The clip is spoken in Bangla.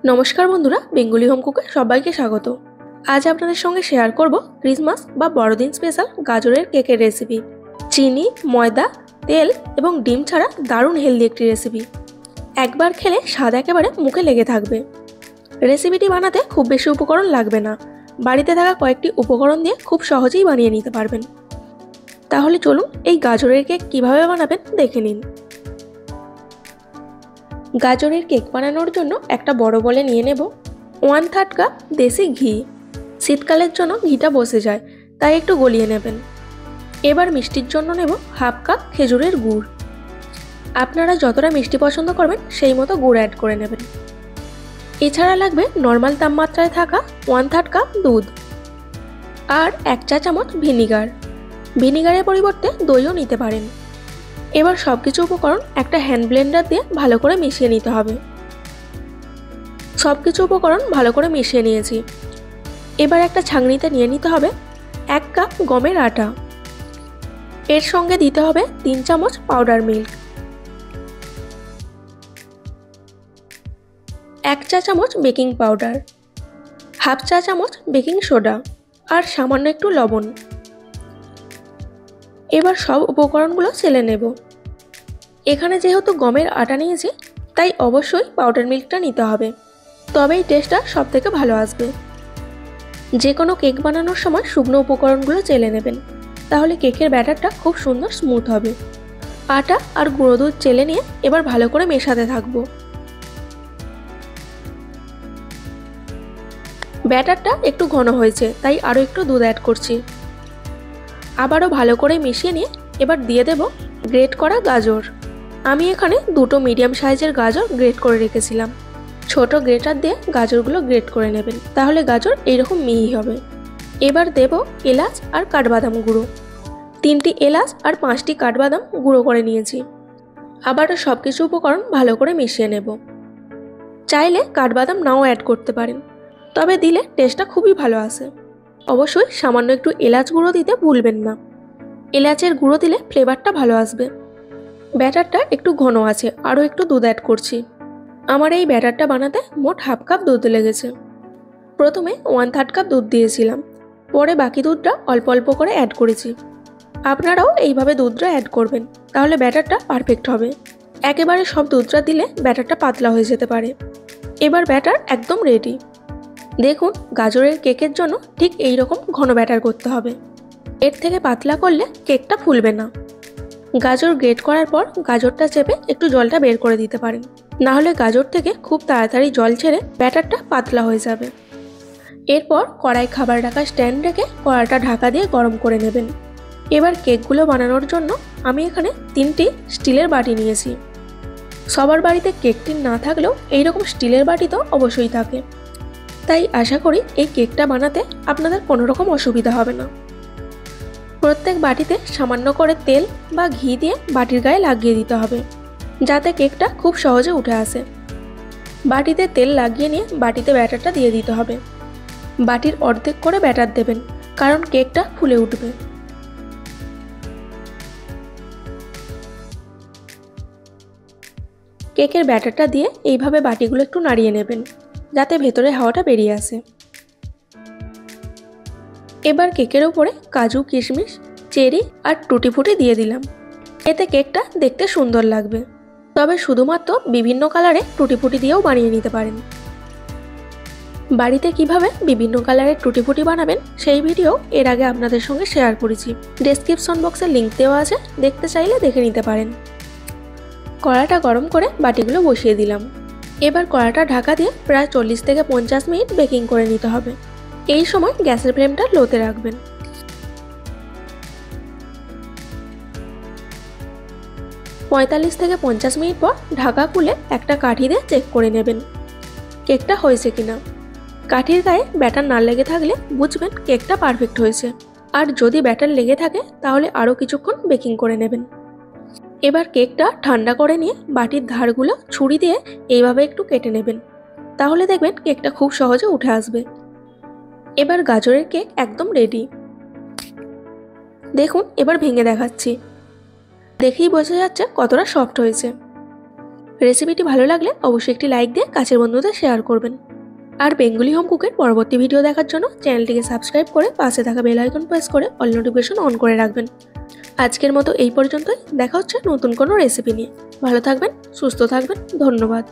নমস্কার বন্ধুরা, বেঙ্গলি হোম কুকে সবাইকে স্বাগত। আজ আপনাদের সঙ্গে শেয়ার করব ক্রিসমাস বা বড়দিন স্পেশাল গাজরের কেকের রেসিপি। চিনি, ময়দা, তেল এবং ডিম ছাড়া দারুণ হেলদি একটি রেসিপি। একবার খেলে স্বাদ একেবারে মুখে লেগে থাকবে। রেসিপিটি বানাতে খুব বেশি উপকরণ লাগবে না, বাড়িতে থাকা কয়েকটি উপকরণ দিয়ে খুব সহজেই বানিয়ে নিতে পারবেন। তাহলে চলুন এই গাজরের কেক কিভাবে বানাবেন দেখে নিন। গাজরের কেক বানানোর জন্য একটা বড় বলে নিয়ে নেব 1/3 কাপ দেশি ঘি। শীতকালের জন্য ঘিটা বসে যায়, তাই একটু গলিয়ে নেবেন। এবার মিষ্টির জন্য নেব 1/2 কাপ খেজুরের গুড়। আপনারা যতটা মিষ্টি পছন্দ করবেন সেই মতো গুড় অ্যাড করে নেবেন। এছাড়া লাগবে নর্মাল তাপমাত্রায় থাকা 1/3 কাপ দুধ আর 1 চা চামচ ভিনিগার। ভিনিগারের পরিবর্তে দইও নিতে পারেন। এবার সবকিছু উপকরণ একটা হ্যান্ড ব্লেন্ডার দিয়ে ভালো করে মিশিয়ে নিতে হবে। সবকিছু উপকরণ ভালো করে মিশিয়ে নিয়েছি। এবার একটা ছাঁকনিতে নিয়ে নিতে হবে 1 কাপ গমের আটা। এর সঙ্গে দিতে হবে 3 চামচ পাউডার মিল্ক, 1 চা চামচ বেকিং পাউডার, 1/2 চা চামচ বেকিং সোডা আর সামান্য একটু লবণ। এবার সব উপকরণগুলো চেলে নেব। এখানে যেহেতু গমের আটা নিয়েছি, তাই অবশ্যই পাউডার মিল্কটা নিতে হবে, তবেই টেস্টটা সব থেকে ভালো আসবে। যে কোনো কেক বানানোর সময় শুকনো উপকরণগুলো চেলে নেবেন, তাহলে কেকের ব্যাটারটা খুব সুন্দর স্মুথ হবে। আটা আর গুঁড়ো দুধ চেলে নিয়ে এবার ভালো করে মেশাতে থাকবো। ব্যাটারটা একটু ঘন হয়েছে, তাই আরও একটু দুধ অ্যাড করছি। আবারও ভালো করে মিশিয়ে নিয়ে এবার দিয়ে দেব গ্রেট করা গাজর। আমি এখানে দুটো মিডিয়াম সাইজের গাজর গ্রেট করে রেখেছিলাম। ছোট গ্রেটার দিয়ে গাজরগুলো গ্রেট করে নেবেন, তাহলে গাজর এইরকম মিহি হবে। এবার দেব এলাচ আর কাঠবাদাম গুঁড়ো। 3টি এলাচ আর 5টি কাঠবাদাম গুঁড়ো করে নিয়েছি। আবারও সব কিছু উপকরণ ভালো করে মিশিয়ে নেব। চাইলে কাঠবাদাম নাও অ্যাড করতে পারেন, তবে দিলে টেস্টটা খুবই ভালো আসে। অবশ্যই সামান্য একটু এলাচ গুঁড়ো দিতে ভুলবেন না। এলাচের গুঁড়ো দিলে ফ্লেভারটা ভালো আসবে। ব্যাটারটা একটু ঘন আছে, আরও একটু দুধ অ্যাড করছি। আমার এই ব্যাটারটা বানাতে মোট 1/2 কাপ দুধ লেগেছে। প্রথমে 1/3 কাপ দুধ দিয়েছিলাম, পরে বাকি দুধটা অল্প অল্প করে অ্যাড করেছি। আপনারাও এইভাবে দুধটা অ্যাড করবেন, তাহলে ব্যাটারটা পারফেক্ট হবে। একেবারে সব দুধটা দিলে ব্যাটারটা পাতলা হয়ে যেতে পারে। এবার ব্যাটার একদম রেডি। দেখুন, গাজরের কেকের জন্য ঠিক এই রকম ঘন ব্যাটার করতে হবে। এর থেকে পাতলা করলে কেকটা ফুলবে না। গাজর গ্রেট করার পর গাজরটা চেপে একটু জলটা বের করে দিতে পারেন, না হলে গাজর থেকে খুব তাড়াতাড়ি জল ছেড়ে ব্যাটারটা পাতলা হয়ে যাবে। এরপর কড়াই খাবার রাখা স্ট্যান্ড রেখে কড়াইটা ঢাকা দিয়ে গরম করে নেবেন। এবার কেকগুলো বানানোর জন্য আমি এখানে 3টি স্টিলের বাটি নিয়েছি। সবার বাড়িতে কেক টিন না থাকলেও এইরকম স্টিলের বাটি তো অবশ্যই থাকে, তাই আশা করি এই কেকটা বানাতে আপনাদের কোনো রকম অসুবিধা হবে না। প্রত্যেক বাটিতে সামান্য করে তেল বা ঘি দিয়ে বাটির গায়ে লাগিয়ে দিতে হবে, যাতে কেকটা খুব সহজে উঠে আসে। বাটিতে তেল লাগিয়ে নিয়ে বাটিতে ব্যাটারটা দিয়ে দিতে হবে। বাটির অর্ধেক করে ব্যাটার দেবেন, কারণ কেকটা ফুলে উঠবে। কেকের ব্যাটারটা দিয়ে এইভাবে বাটিগুলো একটু নাড়িয়ে নেবেন, যাতে ভেতরে হাওয়াটা বেরিয়ে আসে। এবার কেকের উপরে কাজু, কিশমিশ, চেরি আর টুটি ফুটি দিয়ে দিলাম। এতে কেকটা দেখতে সুন্দর লাগবে। তবে শুধুমাত্র বিভিন্ন কালারে টুটি ফুটি দিয়েও বানিয়ে নিতে পারেন। বাড়িতে কিভাবে বিভিন্ন কালারের টুটি ফুটি বানাবেন সেই ভিডিও এর আগে আপনাদের সঙ্গে শেয়ার করেছি। ডেসক্রিপশন বক্সে লিংক দেওয়া আছে, দেখতে চাইলে দেখে নিতে পারেন। কড়াটা গরম করে বাটিগুলো বসিয়ে দিলাম। এবার কড়াটা ঢাকা দিয়ে প্রায় 40 থেকে 50 মিনিট বেকিং করে নিতে হবে। এই সময় গ্যাসের ফ্লেমটা লোতে রাখবেন। 45 থেকে 50 মিনিট পর ঢাকা খুলে একটা কাঠি দিয়ে চেক করে নেবেন কেকটা হয়েছে কিনা। কাঠির গায়ে ব্যাটার না লেগে থাকলে বুঝবেন কেকটা পারফেক্ট হয়েছে, আর যদি ব্যাটার লেগে থাকে তাহলে আরও কিছুক্ষণ বেকিং করে নেবেন। এবার কেকটা ঠান্ডা করে নিয়ে বাটির ধারগুলো ছুরি দিয়ে এইভাবে একটু কেটে নেবেন, তাহলে দেখবেন কেকটা খুব সহজে উঠে আসবে। এবার গাজরের কেক একদম রেডি। দেখুন, এবার ভেঙে দেখাচ্ছি। দেখেই বোঝা যাচ্ছে কতটা সফট হয়েছে। রেসিপিটি ভালো লাগলে অবশ্যই একটি লাইক দিয়ে কাছের বন্ধুদের শেয়ার করবেন। আর বেঙ্গলি হোম কুকের পরবর্তী ভিডিও দেখার জন্য চ্যানেলটিকে সাবস্ক্রাইব করে পাশে থাকা বেল আইকন প্রেস করে অল নোটিফিকেশন অন করে রাখবেন। আজকের মতো এই পর্যন্তই। দেখা হচ্ছে নতুন কোনো রেসিপি নিয়ে। ভালো থাকবেন, সুস্থ থাকবেন। ধন্যবাদ।